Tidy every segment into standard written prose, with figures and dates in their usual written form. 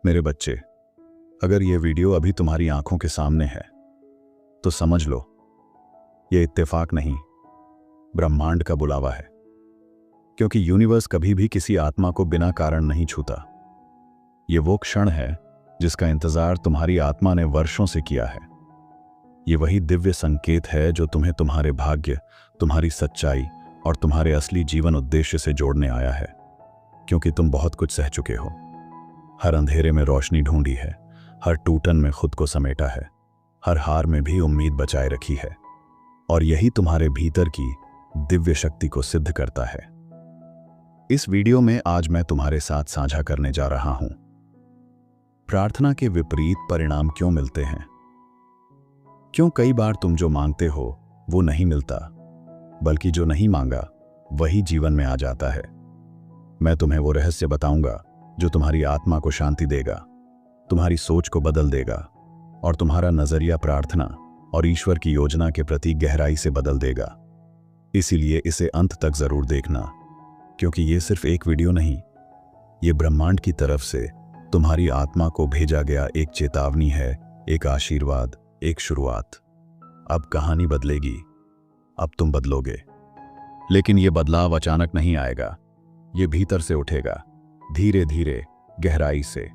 मेरे बच्चे, अगर ये वीडियो अभी तुम्हारी आंखों के सामने है तो समझ लो ये इत्तेफाक नहीं, ब्रह्मांड का बुलावा है। क्योंकि यूनिवर्स कभी भी किसी आत्मा को बिना कारण नहीं छूता। ये वो क्षण है जिसका इंतजार तुम्हारी आत्मा ने वर्षों से किया है। ये वही दिव्य संकेत है जो तुम्हें तुम्हारे भाग्य, तुम्हारी सच्चाई और तुम्हारे असली जीवन उद्देश्य से जोड़ने आया है। क्योंकि तुम बहुत कुछ सह चुके हो, हर अंधेरे में रोशनी ढूंढी है, हर टूटन में खुद को समेटा है, हर हार में भी उम्मीद बचाए रखी है, और यही तुम्हारे भीतर की दिव्य शक्ति को सिद्ध करता है। इस वीडियो में आज मैं तुम्हारे साथ साझा करने जा रहा हूं, प्रार्थना के विपरीत परिणाम क्यों मिलते हैं। क्यों कई बार तुम जो मांगते हो वो नहीं मिलता, बल्कि जो नहीं मांगा वही जीवन में आ जाता है। मैं तुम्हें वो रहस्य बताऊंगा जो तुम्हारी आत्मा को शांति देगा, तुम्हारी सोच को बदल देगा और तुम्हारा नजरिया प्रार्थना और ईश्वर की योजना के प्रति गहराई से बदल देगा। इसीलिए इसे अंत तक जरूर देखना, क्योंकि ये सिर्फ एक वीडियो नहीं, ये ब्रह्मांड की तरफ से तुम्हारी आत्मा को भेजा गया एक चेतावनी है, एक आशीर्वाद, एक शुरुआत। अब कहानी बदलेगी, अब तुम बदलोगे। लेकिन ये बदलाव अचानक नहीं आएगा, ये भीतर से उठेगा, धीरे धीरे, गहराई से।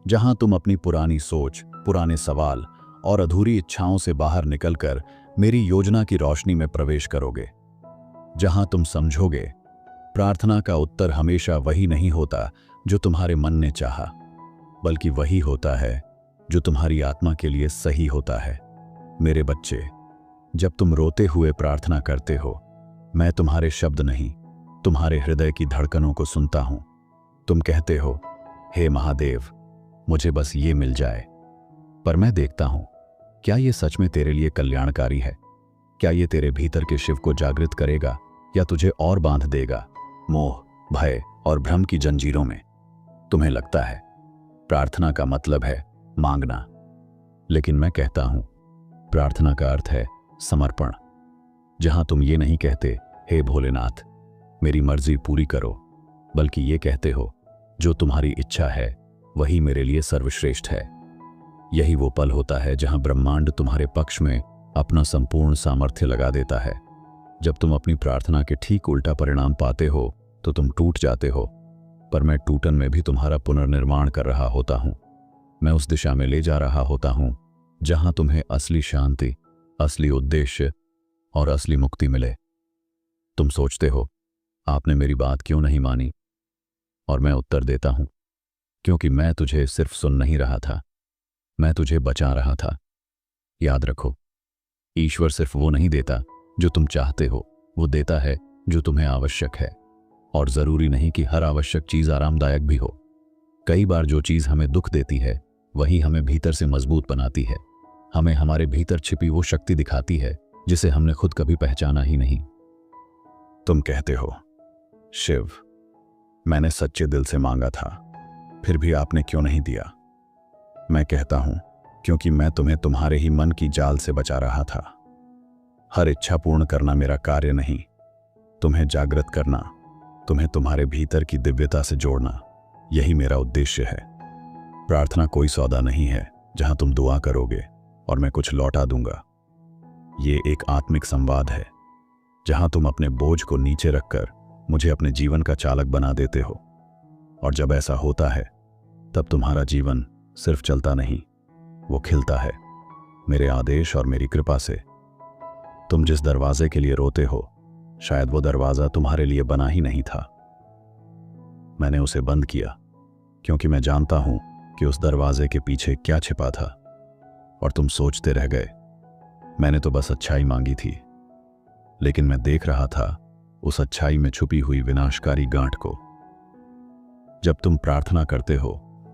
जहां तुम अपनी पुरानी सोच, पुराने सवाल और अधूरी इच्छाओं से बाहर निकलकर मेरी योजना की रोशनी में प्रवेश करोगे। जहां तुम समझोगे प्रार्थना का उत्तर हमेशा वही नहीं होता जो तुम्हारे मन ने चाहा, बल्कि वही होता है जो तुम्हारी आत्मा के लिए सही होता है। मेरे बच्चे, जब तुम रोते हुए प्रार्थना करते हो, मैं तुम्हारे शब्द नहीं, तुम्हारे हृदय की धड़कनों को सुनता हूं। तुम कहते हो, हे महादेव, मुझे बस ये मिल जाए। पर मैं देखता हूं, क्या ये सच में तेरे लिए कल्याणकारी है? क्या ये तेरे भीतर के शिव को जागृत करेगा या तुझे और बांध देगा मोह, भय और भ्रम की जंजीरों में? तुम्हें लगता है प्रार्थना का मतलब है मांगना, लेकिन मैं कहता हूं प्रार्थना का अर्थ है समर्पण। जहां तुम ये नहीं कहते, हे भोलेनाथ मेरी मर्जी पूरी करो, बल्कि ये कहते हो, जो तुम्हारी इच्छा है वही मेरे लिए सर्वश्रेष्ठ है। यही वो पल होता है जहां ब्रह्मांड तुम्हारे पक्ष में अपना संपूर्ण सामर्थ्य लगा देता है। जब तुम अपनी प्रार्थना के ठीक उल्टा परिणाम पाते हो तो तुम टूट जाते हो, पर मैं टूटन में भी तुम्हारा पुनर्निर्माण कर रहा होता हूं। मैं उस दिशा में ले जा रहा होता हूं जहां तुम्हें असली शांति, असली उद्देश्य और असली मुक्ति मिले। तुम सोचते हो, आपने मेरी बात क्यों नहीं मानी? और मैं उत्तर देता हूं, क्योंकि मैं तुझे सिर्फ सुन नहीं रहा था, मैं तुझे बचा रहा था। याद रखो, ईश्वर सिर्फ वो नहीं देता जो तुम चाहते हो, वो देता है जो तुम्हें आवश्यक है। और जरूरी नहीं कि हर आवश्यक चीज आरामदायक भी हो। कई बार जो चीज हमें दुख देती है वही हमें भीतर से मजबूत बनाती है, हमें हमारे भीतर छिपी वो शक्ति दिखाती है जिसे हमने खुद कभी पहचाना ही नहीं। तुम कहते हो, शिव, मैंने सच्चे दिल से मांगा था, फिर भी आपने क्यों नहीं दिया? मैं कहता हूं, क्योंकि मैं तुम्हें तुम्हारे ही मन की जाल से बचा रहा था। हर इच्छा पूर्ण करना मेरा कार्य नहीं, तुम्हें जागृत करना, तुम्हें तुम्हारे भीतर की दिव्यता से जोड़ना, यही मेरा उद्देश्य है। प्रार्थना कोई सौदा नहीं है जहां तुम दुआ करोगे और मैं कुछ लौटा दूंगा। ये एक आत्मिक संवाद है जहां तुम अपने बोझ को नीचे रखकर मुझे अपने जीवन का चालक बना देते हो। और जब ऐसा होता है तब तुम्हारा जीवन सिर्फ चलता नहीं, वो खिलता है मेरे आदेश और मेरी कृपा से। तुम जिस दरवाजे के लिए रोते हो, शायद वो दरवाजा तुम्हारे लिए बना ही नहीं था। मैंने उसे बंद किया क्योंकि मैं जानता हूं कि उस दरवाजे के पीछे क्या छिपा था। और तुम सोचते रह गए, मैंने तो बस अच्छाई मांगी थी। लेकिन मैं देख रहा था उस अच्छाई में छुपी हुई विनाशकारी गांठ को। जब तुम प्रार्थना करते हो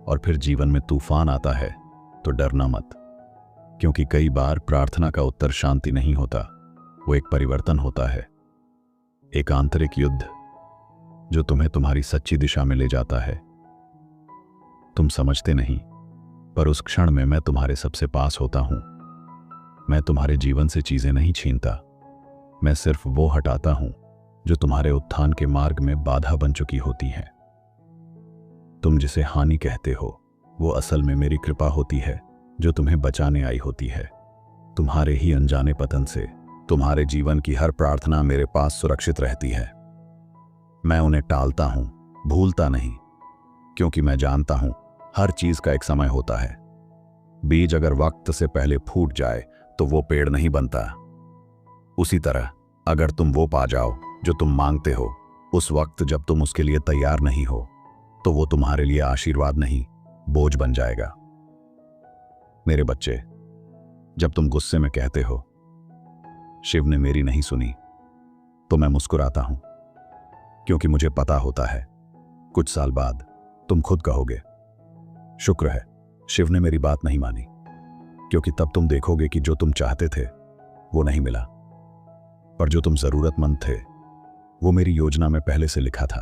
और फिर जीवन में तूफान आता है तो डरना मत, क्योंकि कई बार प्रार्थना का उत्तर शांति नहीं होता, वो एक परिवर्तन होता है, एक आंतरिक युद्ध जो तुम्हें तुम्हारी सच्ची दिशा में ले जाता है। तुम समझते नहीं, पर उस क्षण में मैं तुम्हारे सबसे पास होता हूं। मैं तुम्हारे जीवन से चीजें नहीं छीनता, मैं सिर्फ वो हटाता हूं जो तुम्हारे उत्थान के मार्ग में बाधा बन चुकी होती हैं। तुम जिसे हानि कहते हो वो असल में मेरी कृपा होती है जो तुम्हें बचाने आई होती है। तुम्हारे ही अनजाने पतन से तुम्हारे जीवन की हर प्रार्थना मेरे पास सुरक्षित रहती है। मैं उन्हें टालता हूं, भूलता नहीं, क्योंकि मैं जानता हूं हर चीज का एक समय होता है। बीज अगर वक्त से पहले फूट जाए तो वो पेड़ नहीं बनता। उसी तरह अगर तुम वो पा जाओ जो तुम मांगते हो उस वक्त जब तुम उसके लिए तैयार नहीं हो, तो वो तुम्हारे लिए आशीर्वाद नहीं, बोझ बन जाएगा। मेरे बच्चे, जब तुम गुस्से में कहते हो शिव ने मेरी नहीं सुनी, तो मैं मुस्कुराता हूं, क्योंकि मुझे पता होता है कुछ साल बाद तुम खुद कहोगे शुक्र है शिव ने मेरी बात नहीं मानी, क्योंकि तब तुम देखोगे कि जो तुम चाहते थे वो नहीं मिला, पर जो तुम जरूरतमंद थे वो मेरी योजना में पहले से लिखा था।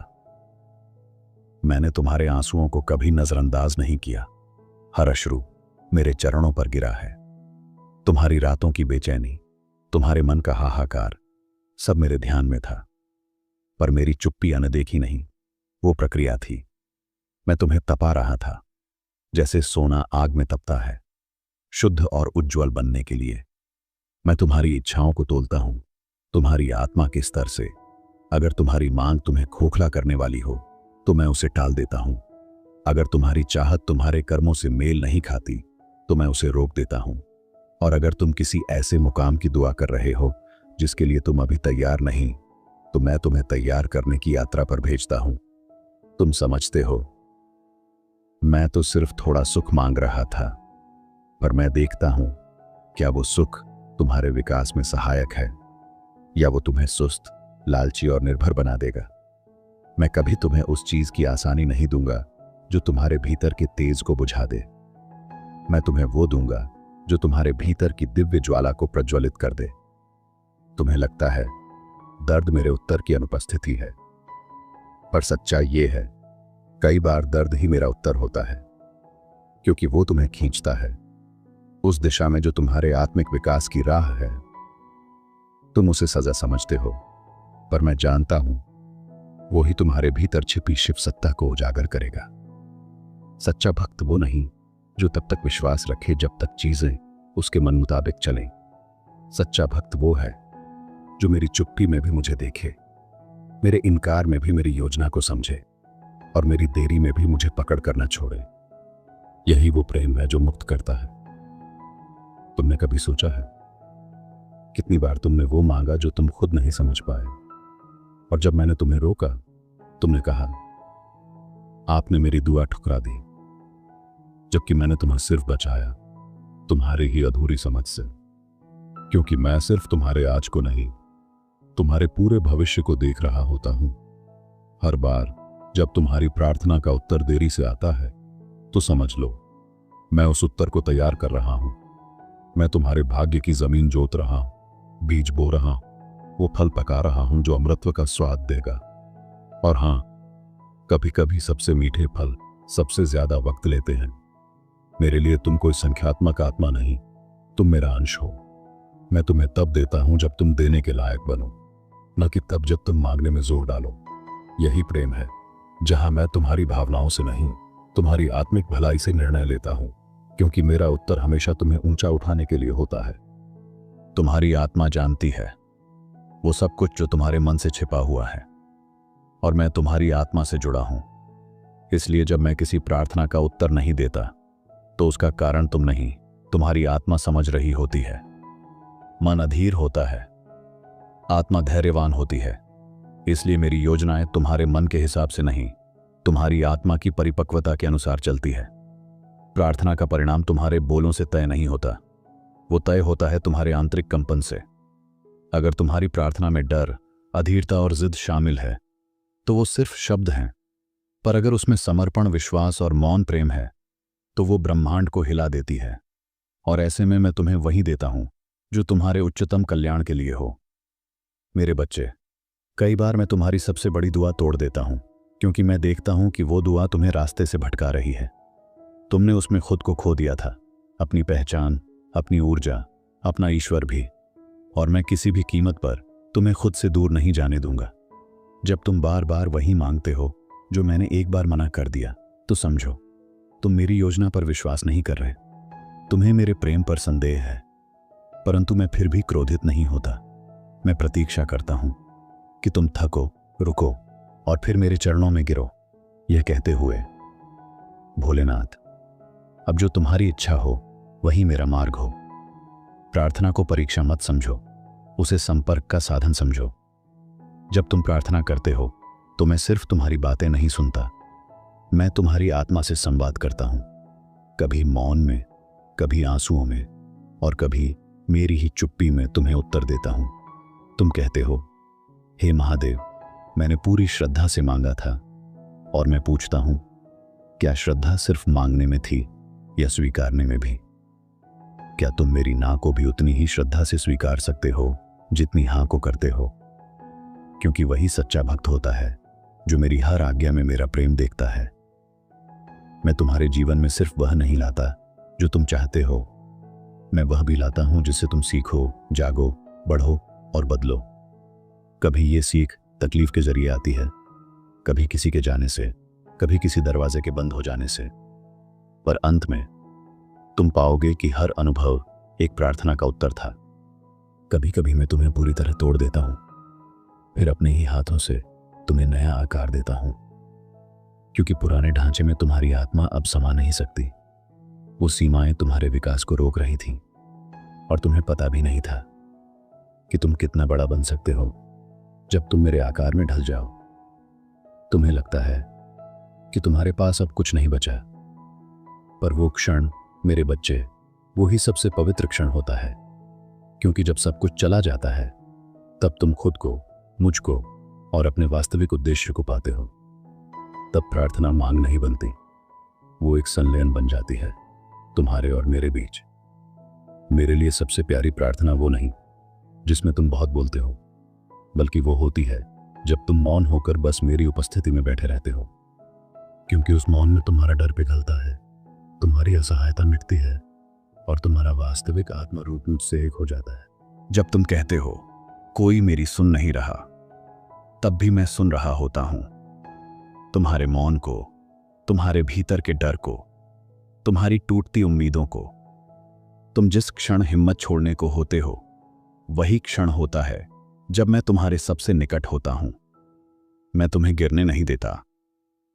मैंने तुम्हारे आंसुओं को कभी नजरअंदाज नहीं किया। हर अश्रु मेरे चरणों पर गिरा है। तुम्हारी रातों की बेचैनी, तुम्हारे मन का हाहाकार सब मेरे ध्यान में था, पर मेरी चुप्पी अनदेखी नहीं, वो प्रक्रिया थी। मैं तुम्हें तपा रहा था, जैसे सोना आग में तपता है, शुद्ध और उज्ज्वल बनने के लिए। मैं तुम्हारी इच्छाओं को तोलता हूं, तुम्हारी आत्मा के स्तर से। अगर तुम्हारी मांग तुम्हें खोखला करने वाली हो तो मैं उसे टाल देता हूं। अगर तुम्हारी चाहत तुम्हारे कर्मों से मेल नहीं खाती तो मैं उसे रोक देता हूं। और अगर तुम किसी ऐसे मुकाम की दुआ कर रहे हो जिसके लिए तुम अभी तैयार नहीं, तो मैं तुम्हें तैयार करने की यात्रा पर भेजता हूं। तुम समझते हो मैं तो सिर्फ थोड़ा सुख मांग रहा था, पर मैं देखता हूं क्या वो सुख तुम्हारे विकास में सहायक है या वो तुम्हें सुस्त, लालची और निर्भर बना देगा। मैं कभी तुम्हें उस चीज की आसानी नहीं दूंगा जो तुम्हारे भीतर के तेज को बुझा दे। मैं तुम्हें वो दूंगा जो तुम्हारे भीतर की दिव्य ज्वाला को प्रज्वलित कर दे। तुम्हें लगता है दर्द मेरे उत्तर की अनुपस्थिति है, पर सच्चाई ये है कई बार दर्द ही मेरा उत्तर होता है, क्योंकि वो तुम्हें खींचता है उस दिशा में जो तुम्हारे आत्मिक विकास की राह है। तुम उसे सजा समझते हो, पर मैं जानता हूं वो ही तुम्हारे भीतर छिपी शिव सत्ता को उजागर करेगा। सच्चा भक्त वो नहीं जो तब तक विश्वास रखे जब तक चीजें उसके मन मुताबिक चलें। सच्चा भक्त वो है जो मेरी चुप्पी में भी मुझे देखे, मेरे इनकार में भी मेरी योजना को समझे और मेरी देरी में भी मुझे पकड़ कर न छोड़े। यही वो प्रेम है जो मुक्त करता है। तुमने कभी सोचा है कितनी बार तुमने वो मांगा जो तुम खुद नहीं समझ पाए, और जब मैंने तुम्हें रोका तुमने कहा आपने मेरी दुआ ठुकरा दी, जबकि मैंने तुम्हें सिर्फ बचाया तुम्हारी ही अधूरी समझ से। क्योंकि मैं सिर्फ तुम्हारे आज को नहीं, तुम्हारे पूरे भविष्य को देख रहा होता हूं। हर बार जब तुम्हारी प्रार्थना का उत्तर देरी से आता है तो समझ लो मैं उस उत्तर को तैयार कर रहा हूं। मैं तुम्हारे भाग्य की जमीन जोत रहा हूं, बीज बो रहा हूं, वो फल पका रहा हूं जो अमृतत्व का स्वाद देगा। और हां, कभी कभी सबसे मीठे फल सबसे ज्यादा वक्त लेते हैं। मेरे लिए तुम कोई संख्यात्मक आत्मा नहीं, तुम मेरा अंश हो। मैं तुम्हें तब देता हूं जब तुम देने के लायक बनो, न कि तब जब तुम मांगने में जोर डालो। यही प्रेम है जहां मैं तुम्हारी भावनाओं से नहीं, तुम्हारी आत्मिक भलाई से निर्णय लेता हूं, क्योंकि मेरा उत्तर हमेशा तुम्हें ऊंचा उठाने के लिए होता है। तुम्हारी आत्मा जानती है वो सब कुछ जो तुम्हारे मन से छिपा हुआ है, और मैं तुम्हारी आत्मा से जुड़ा हूं। इसलिए जब मैं किसी प्रार्थना का उत्तर नहीं देता तो उसका कारण तुम नहीं, तुम्हारी आत्मा समझ रही होती है। मन अधीर होता है, आत्मा धैर्यवान होती है। इसलिए मेरी योजनाएं तुम्हारे मन के हिसाब से नहीं, तुम्हारी आत्मा की परिपक्वता के अनुसार चलती है। प्रार्थना का परिणाम तुम्हारे बोलों से तय नहीं होता, वो तय होता है तुम्हारे आंतरिक कंपन से। अगर तुम्हारी प्रार्थना में डर, अधीरता और जिद शामिल है तो वो सिर्फ शब्द हैं, पर अगर उसमें समर्पण, विश्वास और मौन प्रेम है तो वो ब्रह्मांड को हिला देती है। और ऐसे में मैं तुम्हें वही देता हूं जो तुम्हारे उच्चतम कल्याण के लिए हो। मेरे बच्चे, कई बार मैं तुम्हारी सबसे बड़ी दुआ तोड़ देता हूं, क्योंकि मैं देखता हूं कि वो दुआ तुम्हें रास्ते से भटका रही है। तुमने उसमें खुद को खो दिया था, अपनी पहचान, अपनी ऊर्जा, अपना ईश्वर भी। और मैं किसी भी कीमत पर तुम्हें खुद से दूर नहीं जाने दूंगा। जब तुम बार बार वही मांगते हो जो मैंने एक बार मना कर दिया, तो समझो तुम मेरी योजना पर विश्वास नहीं कर रहे, तुम्हें मेरे प्रेम पर संदेह है, परंतु मैं फिर भी क्रोधित नहीं होता। मैं प्रतीक्षा करता हूं कि तुम थको, रुको और फिर मेरे चरणों में गिरो, यह कहते हुए, भोलेनाथ, अब जो तुम्हारी इच्छा हो वही मेरा मार्ग हो। प्रार्थना को परीक्षा मत समझो, उसे संपर्क का साधन समझो। जब तुम प्रार्थना करते हो तो मैं सिर्फ तुम्हारी बातें नहीं सुनता, मैं तुम्हारी आत्मा से संवाद करता हूं, कभी मौन में, कभी आंसुओं में और कभी मेरी ही चुप्पी में तुम्हें उत्तर देता हूं। तुम कहते हो, हे महादेव, मैंने पूरी श्रद्धा से मांगा था। और मैं पूछता हूं, क्या श्रद्धा सिर्फ मांगने में थी या स्वीकारने में भी? क्या तुम मेरी ना को भी उतनी ही श्रद्धा से स्वीकार सकते हो जितनी हां को करते हो? क्योंकि वही सच्चा भक्त होता है जो मेरी हर आज्ञा में मेरा प्रेम देखता है। मैं तुम्हारे जीवन में सिर्फ वह नहीं लाता जो तुम चाहते हो, मैं वह भी लाता हूं जिससे तुम सीखो, जागो, बढ़ो और बदलो। कभी ये सीख तकलीफ के जरिए आती है, कभी किसी के जाने से, कभी किसी दरवाजे के बंद हो जाने से, पर अंत में तुम पाओगे कि हर अनुभव एक प्रार्थना का उत्तर था। कभी कभी मैं तुम्हें पूरी तरह तोड़ देता हूं, फिर अपने ही हाथों से तुम्हें नया आकार देता हूं, क्योंकि पुराने ढांचे में तुम्हारी आत्मा अब समा नहीं सकती। वो सीमाएं तुम्हारे विकास को रोक रही थीं और तुम्हें पता भी नहीं था कि तुम कितना बड़ा बन सकते हो जब तुम मेरे आकार में ढल जाओ। तुम्हें लगता है कि तुम्हारे पास अब कुछ नहीं बचा, पर वो क्षण, मेरे बच्चे, वो ही सबसे पवित्र क्षण होता है, क्योंकि जब सब कुछ चला जाता है तब तुम खुद को, मुझको और अपने वास्तविक उद्देश्य को पाते हो। तब प्रार्थना मांग नहीं बनती, वो एक संलयन बन जाती है तुम्हारे और मेरे बीच। मेरे लिए सबसे प्यारी प्रार्थना वो नहीं जिसमें तुम बहुत बोलते हो, बल्कि वो होती है जब तुम मौन होकर बस मेरी उपस्थिति में बैठे रहते हो, क्योंकि उस मौन में तुम्हारा डर पिघलता है, तुम्हारी असहायता मिटती है और तुम्हारा वास्तविक आत्मरूप मुझसे एक हो जाता है। जब तुम कहते हो कोई मेरी सुन नहीं रहा, तब भी मैं सुन रहा होता हूं। तुम्हारे मौन को, तुम्हारे भीतर के डर को, तुम्हारी टूटती उम्मीदों को। तुम जिस क्षण हिम्मत छोड़ने को होते हो, वही क्षण होता है जब मैं तुम्हारे सबसे निकट होता हूं। मैं तुम्हें गिरने नहीं देता,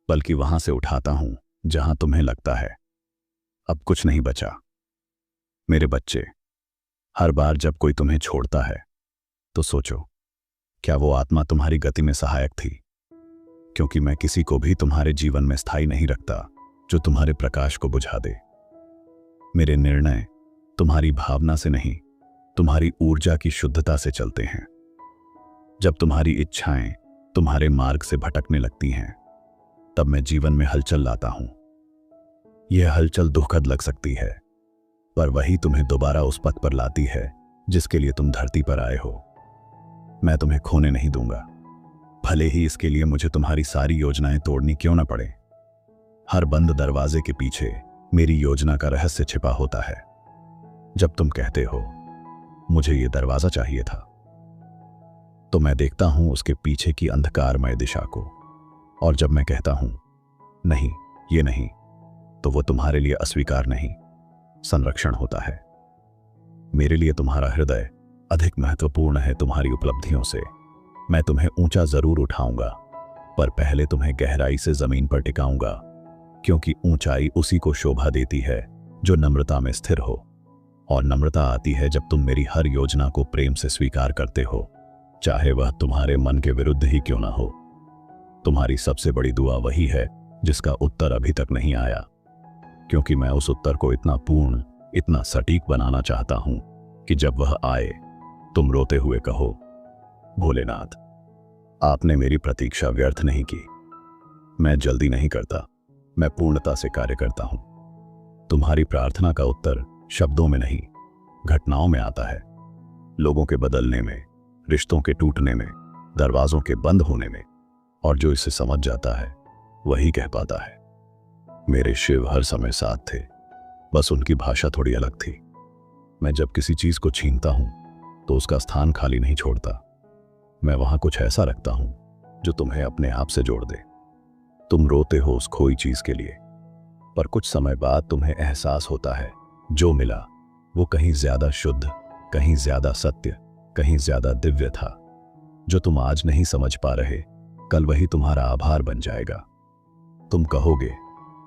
बल्कि वहां से उठाता हूं जहां तुम्हें लगता है अब कुछ नहीं बचा। मेरे बच्चे, हर बार जब कोई तुम्हें छोड़ता है तो सोचो, क्या वो आत्मा तुम्हारी गति में सहायक थी? क्योंकि मैं किसी को भी तुम्हारे जीवन में स्थायी नहीं रखता जो तुम्हारे प्रकाश को बुझा दे। मेरे निर्णय तुम्हारी भावना से नहीं, तुम्हारी ऊर्जा की शुद्धता से चलते हैं। जब तुम्हारी इच्छाएं तुम्हारे मार्ग से भटकने लगती हैं, तब मैं जीवन में हलचल लाता हूं। यह हलचल दुखद लग सकती है, पर वही तुम्हें दोबारा उस पथ पर लाती है जिसके लिए तुम धरती पर आए हो। मैं तुम्हें खोने नहीं दूंगा, भले ही इसके लिए मुझे तुम्हारी सारी योजनाएं तोड़नी क्यों न पड़े। हर बंद दरवाजे के पीछे मेरी योजना का रहस्य छिपा होता है। जब तुम कहते हो मुझे ये दरवाजा चाहिए था, तो मैं देखता हूं उसके पीछे की अंधकारमय दिशा को, और जब मैं कहता हूं नहीं, ये नहीं, तो वो तुम्हारे लिए अस्वीकार नहीं, संरक्षण होता है। मेरे लिए तुम्हारा हृदय अधिक महत्वपूर्ण है तुम्हारी उपलब्धियों से। मैं तुम्हें ऊंचा जरूर उठाऊंगा, पर पहले तुम्हें गहराई से जमीन पर टिकाऊंगा, क्योंकि ऊंचाई उसी को शोभा देती है जो नम्रता में स्थिर हो, और नम्रता आती है जब तुम मेरी हर योजना को प्रेम से स्वीकार करते हो, चाहे वह तुम्हारे मन के विरुद्ध ही क्यों ना हो। तुम्हारी सबसे बड़ी दुआ वही है जिसका उत्तर अभी तक नहीं आया, क्योंकि मैं उस उत्तर को इतना पूर्ण, इतना सटीक बनाना चाहता हूं कि जब वह आए तुम रोते हुए कहो, भोलेनाथ, आपने मेरी प्रतीक्षा व्यर्थ नहीं की। मैं जल्दी नहीं करता, मैं पूर्णता से कार्य करता हूं। तुम्हारी प्रार्थना का उत्तर शब्दों में नहीं, घटनाओं में आता है। लोगों के बदलने में, रिश्तों के टूटने में, दरवाजों के बंद होने में, और जो इसे समझ जाता है वही कह पाता है। मेरे शिव हर समय साथ थे, बस उनकी भाषा थोड़ी अलग थी। मैं जब किसी चीज को छीनता हूं तो उसका स्थान खाली नहीं छोड़ता। मैं वहां कुछ ऐसा रखता हूं जो तुम्हें अपने आप से जोड़ दे। तुम रोते हो उस खोई चीज के लिए, पर कुछ समय बाद तुम्हें एहसास होता है जो मिला वो कहीं ज्यादा शुद्ध, कहीं ज्यादा सत्य, कहीं ज्यादा दिव्य था। जो तुम आज नहीं समझ पा रहे, कल वही तुम्हारा आभार बन जाएगा। तुम कहोगे,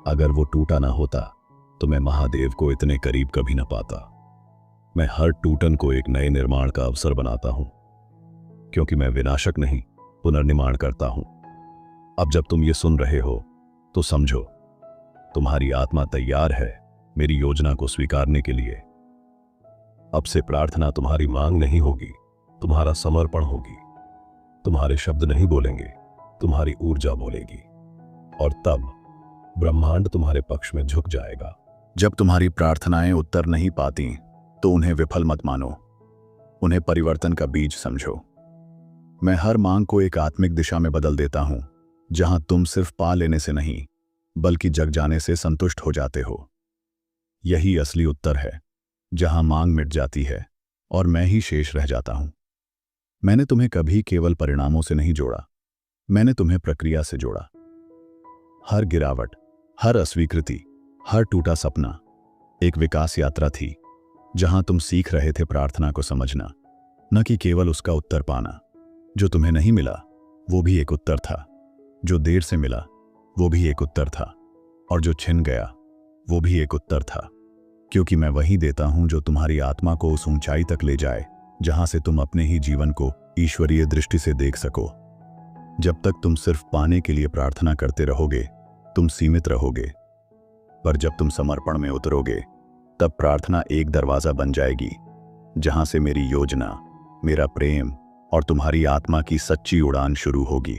अगर वो टूटा ना होता तो मैं महादेव को इतने करीब कभी ना पाता। मैं हर टूटन को एक नए निर्माण का अवसर बनाता हूं, क्योंकि मैं विनाशक नहीं, पुनर्निर्माण करता हूं। अब जब तुम ये सुन रहे हो तो समझो, तुम्हारी आत्मा तैयार है मेरी योजना को स्वीकारने के लिए। अब से प्रार्थना तुम्हारी मांग नहीं होगी, तुम्हारा समर्पण होगी। तुम्हारे शब्द नहीं बोलेंगे, तुम्हारी ऊर्जा बोलेगी, और तब ब्रह्मांड तुम्हारे पक्ष में झुक जाएगा। जब तुम्हारी प्रार्थनाएं उत्तर नहीं पाती तो उन्हें विफल मत मानो, उन्हें परिवर्तन का बीज समझो। मैं हर मांग को एक आत्मिक दिशा में बदल देता हूं, जहां तुम सिर्फ पा लेने से नहीं बल्कि जग जाने से संतुष्ट हो जाते हो। यही असली उत्तर है, जहां मांग मिट जाती है और मैं ही शेष रह जाता हूं। मैंने तुम्हें कभी केवल परिणामों से नहीं जोड़ा, मैंने तुम्हें प्रक्रिया से जोड़ा। हर गिरावट, हर अस्वीकृति, हर टूटा सपना एक विकास यात्रा थी, जहां तुम सीख रहे थे प्रार्थना को समझना, न कि केवल उसका उत्तर पाना। जो तुम्हें नहीं मिला वो भी एक उत्तर था, जो देर से मिला वो भी एक उत्तर था, और जो छिन गया वो भी एक उत्तर था। क्योंकि मैं वही देता हूं जो तुम्हारी आत्मा को उस ऊंचाई तक ले जाए जहां से तुम अपने ही जीवन को ईश्वरीय दृष्टि से देख सको। जब तक तुम सिर्फ पाने के लिए प्रार्थना करते रहोगे, तुम सीमित रहोगे, पर जब तुम समर्पण में उतरोगे, तब प्रार्थना एक दरवाजा बन जाएगी, जहां से मेरी योजना, मेरा प्रेम और तुम्हारी आत्मा की सच्ची उड़ान शुरू होगी।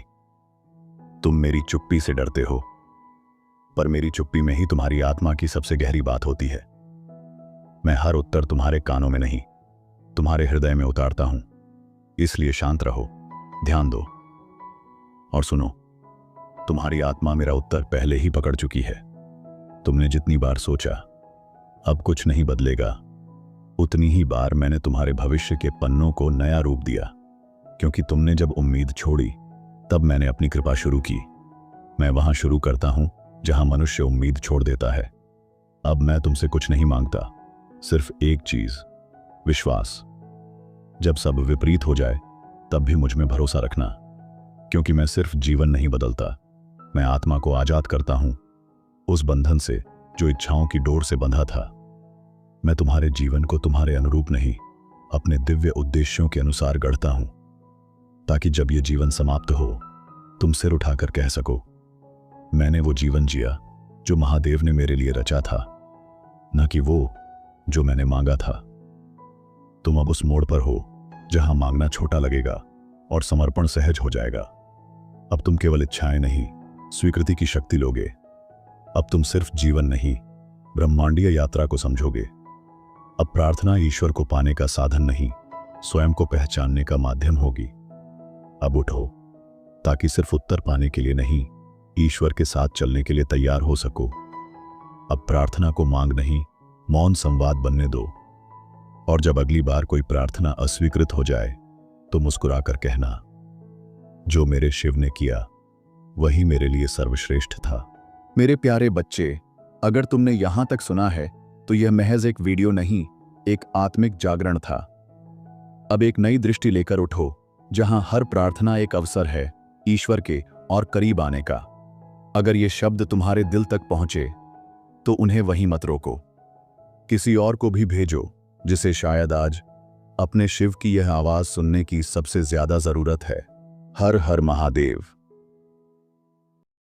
तुम मेरी चुप्पी से डरते हो, पर मेरी चुप्पी में ही तुम्हारी आत्मा की सबसे गहरी बात होती है। मैं हर उत्तर तुम्हारे कानों में नहीं, तुम्हारे हृदय में उतारता हूं। इसलिए शांत रहो, ध्यान दो और सुनो। तुम्हारी आत्मा मेरा उत्तर पहले ही पकड़ चुकी है। तुमने जितनी बार सोचा अब कुछ नहीं बदलेगा, उतनी ही बार मैंने तुम्हारे भविष्य के पन्नों को नया रूप दिया। क्योंकि तुमने जब उम्मीद छोड़ी, तब मैंने अपनी कृपा शुरू की। मैं वहां शुरू करता हूं जहां मनुष्य उम्मीद छोड़ देता है। अब मैं तुमसे कुछ नहीं मांगता, सिर्फ एक चीज, विश्वास। जब सब विपरीत हो जाए तब भी मुझ में भरोसा रखना, क्योंकि मैं सिर्फ जीवन नहीं बदलता, मैं आत्मा को आजाद करता हूं उस बंधन से जो इच्छाओं की डोर से बंधा था। मैं तुम्हारे जीवन को तुम्हारे अनुरूप नहीं, अपने दिव्य उद्देश्यों के अनुसार गढ़ता हूं, ताकि जब यह जीवन समाप्त हो तुम सिर उठाकर कह सको, मैंने वो जीवन जिया जो महादेव ने मेरे लिए रचा था, न कि वो जो मैंने मांगा था। तुम अब उस मोड़ पर हो जहां मांगना छोटा लगेगा और समर्पण सहज हो जाएगा। अब तुम केवल इच्छाएं नहीं, स्वीकृति की शक्ति लोगे। अब तुम सिर्फ जीवन नहीं, ब्रह्मांडीय यात्रा को समझोगे। अब प्रार्थना ईश्वर को पाने का साधन नहीं, स्वयं को पहचानने का माध्यम होगी। अब उठो, ताकि सिर्फ उत्तर पाने के लिए नहीं, ईश्वर के साथ चलने के लिए तैयार हो सको। अब प्रार्थना को मांग नहीं, मौन संवाद बनने दो। और जब अगली बार कोई प्रार्थना अस्वीकृत हो जाए तो मुस्कुराकर कहना, जो मेरे शिव ने किया वही मेरे लिए सर्वश्रेष्ठ था। मेरे प्यारे बच्चे, अगर तुमने यहां तक सुना है तो यह महज एक वीडियो नहीं, एक आत्मिक जागरण था। अब एक नई दृष्टि लेकर उठो, जहां हर प्रार्थना एक अवसर है ईश्वर के और करीब आने का। अगर ये शब्द तुम्हारे दिल तक पहुंचे तो उन्हें वहीं मत रोको, किसी और को भी भेजो जिसे शायद आज अपने शिव की यह आवाज सुनने की सबसे ज्यादा जरूरत है। हर हर महादेव।